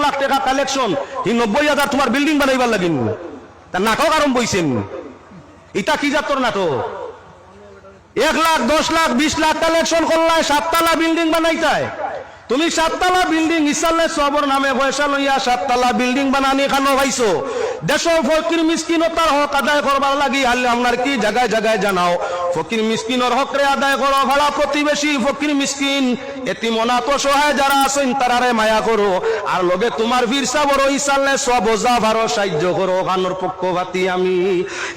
লাখ টাকা কালেকশন, এই 90,000 তোমার বিল্ডিং বানাইবার লাগিন, তার নাটক আরম্ভ হইছেন। এটা কি জাতর নাটক? 1 লাখ 10 লাখ 20 লাখ কালেকশন করলাই 7 তলা বিল্ডিং বানাইতায়। তুমি 7 তলা বিল্ডিং ইসালে সবর নামে পয়সা লইয়া 7 তলা বিল্ডিং বানানি খানো ভাইছো। দেশো ফকির মিসকিনতার হক আদায় করবার লাগি আল্লাহ আপনার কি জায়গায় জায়গায় জানাও, ফকির মিসকিনের হকরে আদায় করো, ভাড়া প্রতিবেশী ফকির মিসকিন এতিম অনাথ অসহায় যারা আছেন তারারে মায়া করো, আর লগে তোমার ভিরসা বড় ইসালে সব বোঝা ভারো সাহায্য করো। খানোর পক্ষপাতি আমি।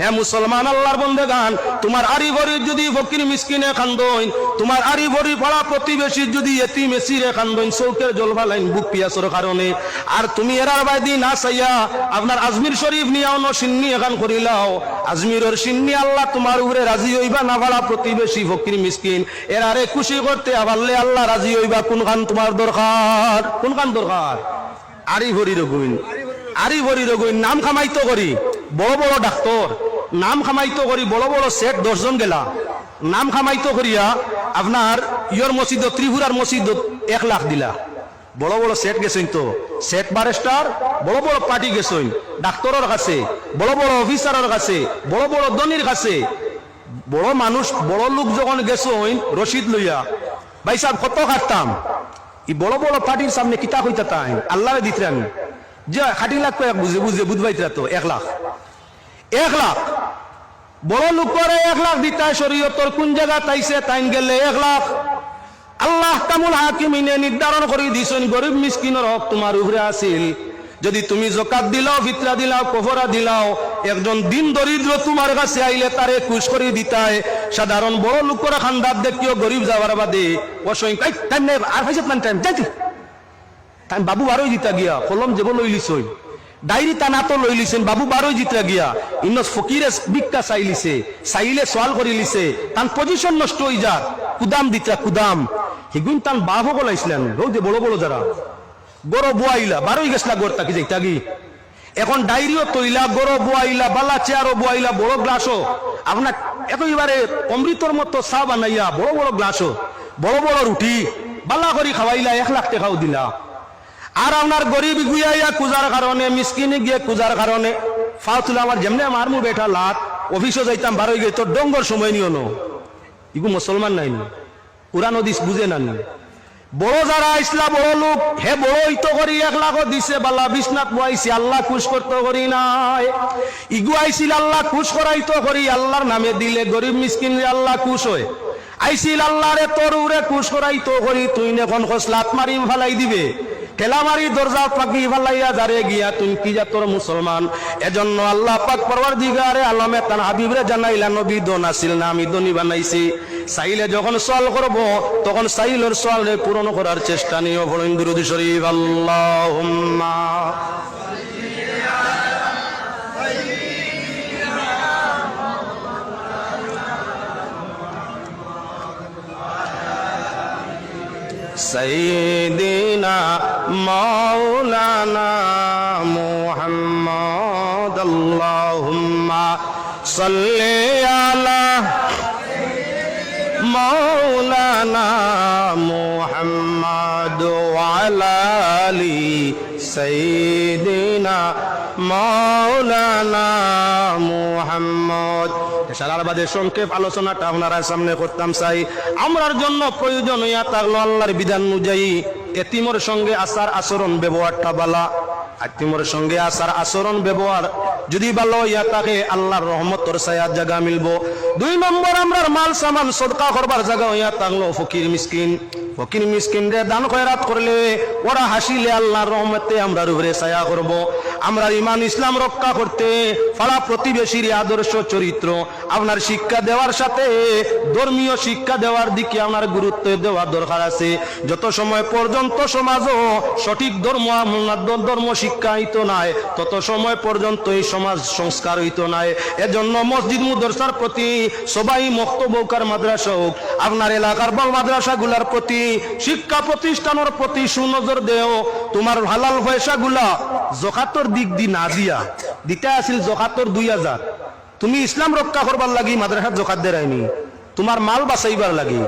হে মুসলমান আল্লাহর বন্দেগান, তোমার আরি ভরি যদি ফকির মিসকিনে খান্দইন, তোমার আরি ভরি ভাড়া প্রতিবেশী যদি এতিম এসিরে খান্দইন, চৌকের জল ফালাইন বুক পিয়াসর কারণে, আর তুমি এরার বাইদি না চাইয়া আপনার আজমির শরীফ নিয়াও ন সিন্নি এখান করিলাও, আজমিরের সিন্নি আল্লাহ তোমার উপরে রাজি হইবা না ভাড়া প্রতিবেশী ফকির মিসকিন এরারে খুশি করতে আবারলে আল্লাহ রাজি হইবা। কোন খান তোমার দরকার? কোন খান দরকার? আরি ভরি রগুইন, আরি ভরি রগুইন নাম খামাইতো করি বড় বড় ডাক্তার, নাম খামাইতো করি বড় বড় সেট 10 জন গেলা, নাম খামাইতো করিয়া আপনার ইয়র মসজিদ ত্রিপুরার মসজিদ 1 লাখ দিলা। বড় বড় সেট গেছেন তো, সেট বারেস্টার বড় বড় পার্টি গেছেন, ডাক্তারের কাছে, বড় বড় অফিসারের কাছে, বড় বড় ধনির কাছে, বড় মানুষ বড় লোক যখন গেছেন রশিদ লইয়া, ভাই সাহেব কত কাটতাম, এই বড় বড় পার্টির সামনে কিতা কইতা তাই আল্লাহ দিতেন যে 60 লাখ বুঝে বুঝে বুঝবাইতরা তো 1 লাখ 1 লাখ বড় লোক করে 1 লাখ দিতায়। শরীয়তর কোন জায়গা তাইছে তাইন গেলে 1 লাখ আল্লাহ কামুল হাকিমিনে নির্ধারণ করে দিছেন গরিব মিসকিনের হক তোমার উপরে আসিল। যদি তুমি যাকাত দিলাও, ফিতরা দিলাও, কফরা দিলাও, একজন দিন দরিদ্র তোমার কাছে আইলে তারে খুশ করে দিতায়। সাধারণ বড় লোকের খান্দার দেখিও গরিব যাওয়ার বাদে অসংখ্য টাইম নেই আর হয়েছে প্ল্যান টাইম যাইতে টাইম বাবু বারোই জিতা গিয়া কলম যেব লইলিছই, ডায়েরি টানা তো লই লিছেন বাবু বারোই জিতা গিয়া ইনস ফকিরে ভিক্ষা চাইলিছে, চাইলে সওয়াল করি লিছে, তান পজিশন নষ্ট হয়ে যা কুদাম দিতা কুদাম হিগুন তান বাহ গলাইছিলেন রোজ যে বড় বড় যারা গরো বুয়াইলা বারোই গেছলা গড় তাকি যাইতা গি। এখন ডায়েরিও তৈলা গরো বুয়াইলা বালা চেয়ারও বুয়াইলা বড় গ্লাসও আপনার একেবারে অমৃতর মতো চা বানাইয়া বড় বড় গ্লাসও বড় বড় রুটি বালা করি খাওয়াইলা 1 লাখ টাকাও দিলা। আর আপনার গরিব গুয়াইয়া কুজার কারণে মিসকিনে গিয়ে কুজার কারণে ফাউতুল আমার যেমনি আমার মু বেটা লাত অফিসও যাইতাম বারোই গে তোর ডঙ্গর সময় নিও ন ইগু মুসলমান নাই পুরানো দিস বুঝে না বড় যারা আইসলা বড় লোক হে বড় ইতো করি 1 লাখও দিছে বালা বিছনাত বইছি আল্লাহ খুশ করতে করি নাই। ইগু আইছিল আল্লাহ খুশ করাইতো করি আল্লাহর নামে দিলে গরিব মিসকিন রে আল্লাহ খুশ হয়। আইছিল আল্লাহরে তোর উরে খুশ করাইতো করি তুই এখন খসলাত মারি ফালাই দিবে ঠেলামারি দরজা পাকি ফালাইয়া যারে গিয়া তুই কি যা তোর মুসলমান। এজন্য আল্লাহ পাক পরওয়ারদিগারে আলমে তান হাবিবরে জানাইলা নবী দন আসিল না আমি দনি বানাইছি। চাইলে যখন সওয়াল করব তখন চাইলের সওয়ালে পূরণ করার চেষ্টা নিও। বলেন দুরূদ শরীফ আল্লাহুম্মা সাইয়্যিদিনা মাওলানা মুহাম্মদ আল্লাহুম্মা সাল্লি আলা মাওলানা মুহাম্মদ ওয়া আলা আলি সাইয়্যিদিনা মাওলানা মুহাম্মদ। সারার বাদে সংক্ষেপ আলোচনাটা আপনারা সামনে করতাম চাই। আমরার জন্য প্রয়োজন হইয়া থাকলো আল্লাহর বিধান অনুযায়ী এতিমের সঙ্গে আচার আচরণ ব্যবহারটা বালা। এতিমের সঙ্গে আচার আচরণ ব্যবহার যদি ভালো হইয়া থাকে আল্লাহর রহমতের ছায়া জায়গা মিলব। 2 নম্বর আমরার মাল সামান সদকা করবার জায়গা হইয়া থাকলো ফকির মিসকিন। ফকির মিসকিন রে দান খয়রাত করলে ওরা হাসিলে আল্লাহর রহমতে আমরার উপরে ছায়া করব। আমরা ইমান ইসলাম রক্ষা করতে পাড়া প্রতিবেশীর আদর্শ চরিত্র আপনার শিক্ষা দেওয়ার সাথে ধর্মীয় শিক্ষা দেওয়ার দিকে আপনার গুরুত্ব দেওয়া দরকার আছে। যত সময় পর্যন্ত সমাজও সঠিক ধর্ম শিক্ষা হইতো নাই তত সময় পর্যন্ত এই সমাজ সংস্কার হইতো নাই। এজন্য মসজিদ মাদ্রাসার প্রতি সবাই মক্তবকার মাদ্রাসা হোক আপনার এলাকার বল মাদ্রাসাগুলার প্রতি শিক্ষা প্রতিষ্ঠানের প্রতি সুনজর দেও। তোমার হালাল পয়সাগুলা যাকাতের দিক দি না দিয়া দিতে আসিল যাকাতের 2000 তুমি ইসলাম রক্ষা করবার লাগি মাদ্রাসার যাকাত দেরাইনি তোমার মাল বাঁচাইবার লাগি।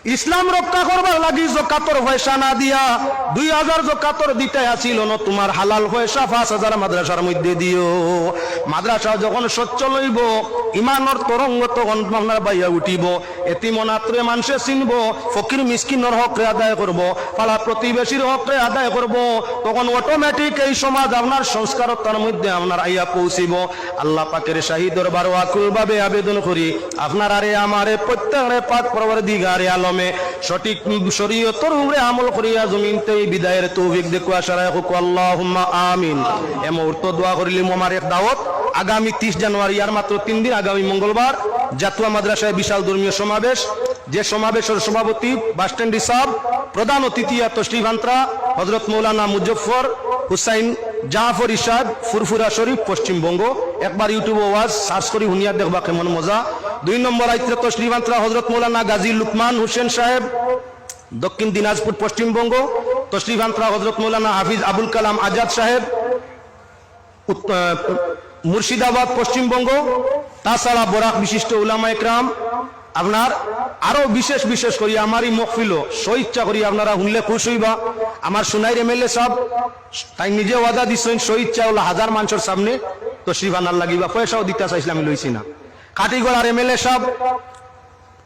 ইসলাম রক্ষা করবার লাগি যাকাতর পয়সা না দিয়া 2000 যাকাতর দিতে আসিল না, তোমার হালাল পয়সা 5000 মাদ্রাসার মধ্যে দিও। মাদ্রাসা যখন সচ্ছল হইব, ইমানের তরঙ্গ তখন আপনার বাইয়া উঠিব, এতিম অনাথরে মানুষে চিনব, ফকির মিসকিনের হকরে আদায় করব, পাড়া প্রতিবেশীর হকরে আদায় করব, তখন অটোমেটিক এই সমাজ আপনার সংস্কারতার মধ্যে আপনার আইয়া পৌঁছিব। আল্লাহ পাকের শাহী দরবার আকুল ভাবে আবেদন করি, আপনার আরে আমারে প্রত্যেকরে পাক পরওয়ারদিগারে আলমে সঠিক শরীয়তের উপরে আমল করিয়া জমিনতে বিদায়ের তৌফিক দেখুয়া সারায় হোক, আল্লাহুম্মা আমিন। এ মুহূর্ত দোয়া করিলিম আমার এক দাওয়াত, আগামী 30 জানুয়ারি আর মাত্র 3 দিন, আগামী মঙ্গলবার জাতুয়া মাদ্রাসায় বিশাল ধর্মীয় সমাবেশ। যে সমাবেশের সভাপতি বাসস্ট্যান্ড হিসাব, প্রধান অতিথি তশরিফ আন্তরা হযরত মৌলানা মুজফফর হুসাইন জাফর ইরশাদ, ফুরফুরা শরীফ, পশ্চিমবঙ্গ। একবার ইউটিউবে ওয়াজ সার্চ করি হুনিয়া দেখবা কেমন মজা। 2 নম্বর আইত্রে তশরিফ আন্তরা হযরত মৌলানা গাজী লুকমান হোসেন সাহেব, দক্ষিণ দিনাজপুর, পশ্চিমবঙ্গ। তশরিফ আন্তরা হযরত মৌলানা হাফিজ আবুল কালাম আজাদ সাহেব, মুর্শিদাবাদ, পশ্চিমবঙ্গ। তাছাড়া বরাক বিশিষ্ট উলামা একরাম আপনার আরো বিশেষ করি আমারই মহফিল স্বইচ্ছা করি আপনারা শুনলে খুশ হইবা। আমার সোনাইর এমএলএ সাহেব তাই নিজে ওয়াদা দিচ্ছেন, স্বইচ্ছা হলো 1000 মানুষের সামনে তশরিফ আনার লাগিবা, পয়সাও দিতে চাইছিলাম, আমি লইছি না। কাটিগড়ার এমএলএ সাহেব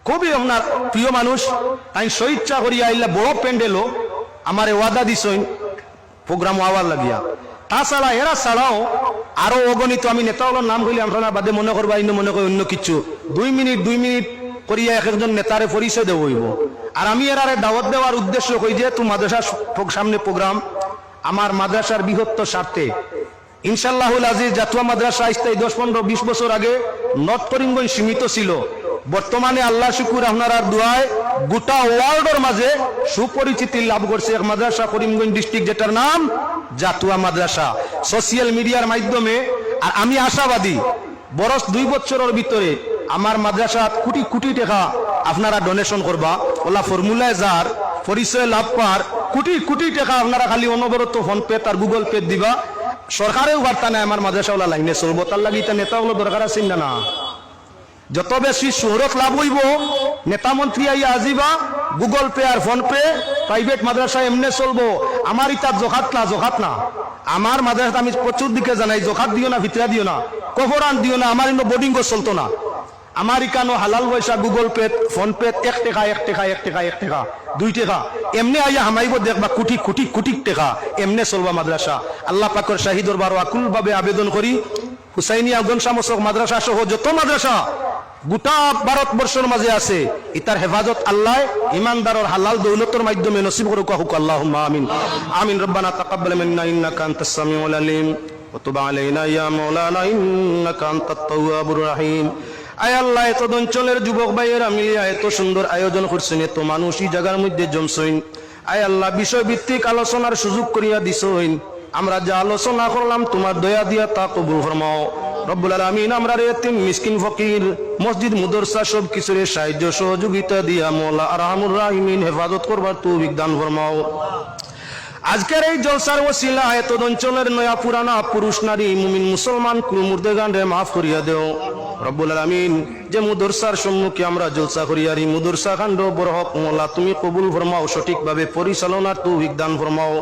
খুবই আপনার প্রিয় মানুষ, তাই স্বইচ্ছা করি আইলা বড় প্যান্ডেলও আমার ওয়াদা দিচ্ছেন প্রোগ্রাম হওয়ার লাগিয়া। তাছাড়া এরা ছাড়াও আরো অগণিত, আমি নেতাগুলোর নাম কইলে আপনারা বাদে মনে করবা ইন্য মনে করি অন্য কিছু, 2 মিনিট করিয়া এক একজন নেতারে পরিচয় দেব হইব। আর আমি এরারে দাওয়াত দেওয়ার উদ্দেশ্য কই যে তুই মাদ্রাসার সামনে প্রোগ্রাম, আমার মাদ্রাসার বৃহত্তর স্বার্থে ইনশাআল্লাহুল আজিজ। জাতুয়া মাদ্রাসা আসতে 10-15-20 বছর আগে নর্থ করিমগঞ্জ সীমিত ছিল, বর্তমানে আল্লাহ শুকুর আপনার দোয়ায় গোটা ওয়ার্ল্ডের মাঝে সুপরিচিতি লাভ করছে এক মাদ্রাসা, করিমগঞ্জ ডিস্ট্রিক্ট, যেটার নাম জাতুয়া মাদ্রাসা। সোশ্যাল মিডিয়ার মাধ্যমে, আর আমি আশাবাদী বরস 2 বছরের ভিতরে আমার মাদ্রাসা কোটি টাকা আপনারা ডোনেশন করবা, ওলা ফর্মুলায় যার পরিচয় লাভ পার কোটি টাকা আপনারা খালি অনবরত ফোন পে আর গুগল পে দিবা। সরকারেও বার্তা নেয় আমার মাদ্রাসা ওলা লাইনে চলবো, তার লাগি নেতাগুলো দরকার আছে না। যত বেশি শহরত লাভ হইব, নেতা মন্ত্রী আইয়া আজিবা, গুগল পে আর ফোন পে, প্রাইভেট মাদ্রাসা এমনি চলবো। আমার ইতার জখাত না, আমার মাদ্রাসা আমি প্রচুর দিকে জানাই, জখাত দিও না, ভিতরা দিও না, কফরান দিও না, আমার ইনো বোর্ডিং চলতো না। আমার ইকানো হালাল পয়সা গুগল পে ফোন পে 1 টাকা 2 টাকা এমনি আইয়া হামাইব, দেখবা কোটি টাকা এমনি চলবা মাদ্রাসা। আল্লাহ পাকের শাহী দরবার আকুল ভাবে আবেদন করি, হুসাইনিয়া গনশামসক মাদ্রাসা সহ যত মাদ্রাসা গোটা ভারতবর্ষের মাঝে আছে, ইতার হেফাজত আল্লাহ ইমানদারের হালাল দৌলতের মাধ্যমে নসিব করুক, আল্লাহুম্মা আমিন। আমিন। রব্বানা তাকাব্বাল মিন্না ইন্নাকা আনতাস সামিউল আলিম ওয়া তুব আলাইনা ইয়া মাওলানা ইন্নাকা আনতাত তাওয়াবুর রহিম। আয় আল্লাহ, এত অঞ্চলের যুবক ভাইয়েরা মিলিয়া এত সুন্দর আয়োজন করছেন, এত মানুষ এই জায়গার মধ্যে জমছেন। আয় আল্লাহ, বিষয় ভিত্তিক আলোচনার সুযোগ করিয়া দিছেন। আমরা যা আলোচনা করলাম তোমার দয়া দিয়া তা কবুল ফরমাও রব্বুল আলামিন। আমরা এতিম মিসকিন ফকির মসজিদ মুদরসা সব কিছুরে সাহায্য সহযোগিতা দিয়া মওলা আরহামুর রাহিমিন হেফাজত করবার তৌফিক দান ফরমাও। আজকের এই জলসার ওসিলা এত অঞ্চলের নয়া পুরানা পুরুষ নারী মুমিন মুসলমান কুল মুর্দেগানরে মাফ করিয়া দেও রব্বুল আলামিন। যে মুদরসার সম্মুখে আমরা জলসা করিয়ারি মুদরসা কাণ্ড বরহক মোলা তুমি কবুল ফরমাও, সঠিকভাবে পরিচালনার তৌফিক দান ফরমাও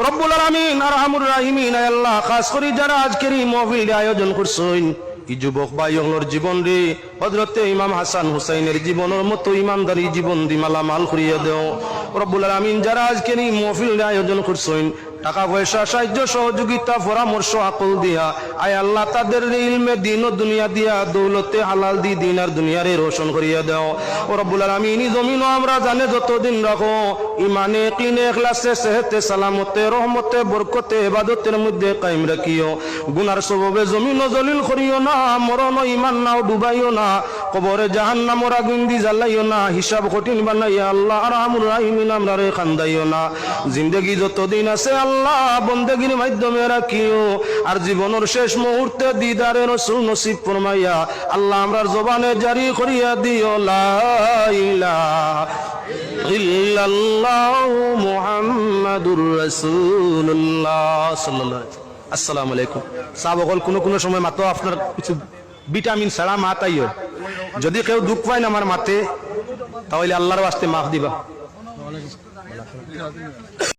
রব্বুল আলামিন আরহামুর রাহিমিন। আল্লাহ, খাস করে যারা আজকের এই মাহফিল আয়োজন করছেন, এই যুবক ভাইয়ের জীবন রে হযরতে ইমাম হাসান হুসাইনের জীবনের মতো ইমানদারি জীবন দি মালামাল করিয়া দেও রব্বুল আলামিন। যারা আজকের এই মাহফিল আয়োজন করছেন, টাকা পয়সা সাহায্য সহযোগিতা পরামর্শ আকল দিয়া, আয় আল্লাহ তাদের ইলমে দিন ও দুনিয়া দিয়া দৌলতে হালাল দি দিন আর দুনিয়ারে রোশন করিয়া দাও ও রব্বুল আলামিন। জমিনও আমরা জানে যতদিন রাখো ইমানে কিনে ইখলাসে সেহতে সালামতে রহমতে বরকতে ইবাদতের মধ্যে কায়েম রাখিও। গুনার সববে জমিনও জলিল করিও না, মরণ ইমান নাও ডুবাইও না, কবরে জাহান্নামের আগুন দি জ্বালাইও না, হিসাব কঠিন বানাইয়া আল্লাহ আরহামুর রাহিমিন আমরারে খান্দাইও না। জিন্দেগি যতদিন আছে আল্লাহ বন্দেগীর মাধ্যমে রাখিও, আর জীবনের শেষ মুহূর্তে দিদারে রাসূল নসিব ফরমাইয়া আল্লাহ আমরার জবানে জারি করিয়া দিও লা ইলাহা ইল্লাল্লাহু মুহাম্মাদুর রাসূলুল্লাহ সাল্লাল্লাহু আলাইহি ওয়াসাল্লাম। আসসালামু আলাইকুম। সাহাবাগণ কোন সময় মাত্র আপনার কিছু ভিটামিন ছাড়া মাত আইও, যদি কেউ দুঃখ পায় না আমার মাতে তাহলে আল্লাহর ওয়াস্তে মাফ দিবা।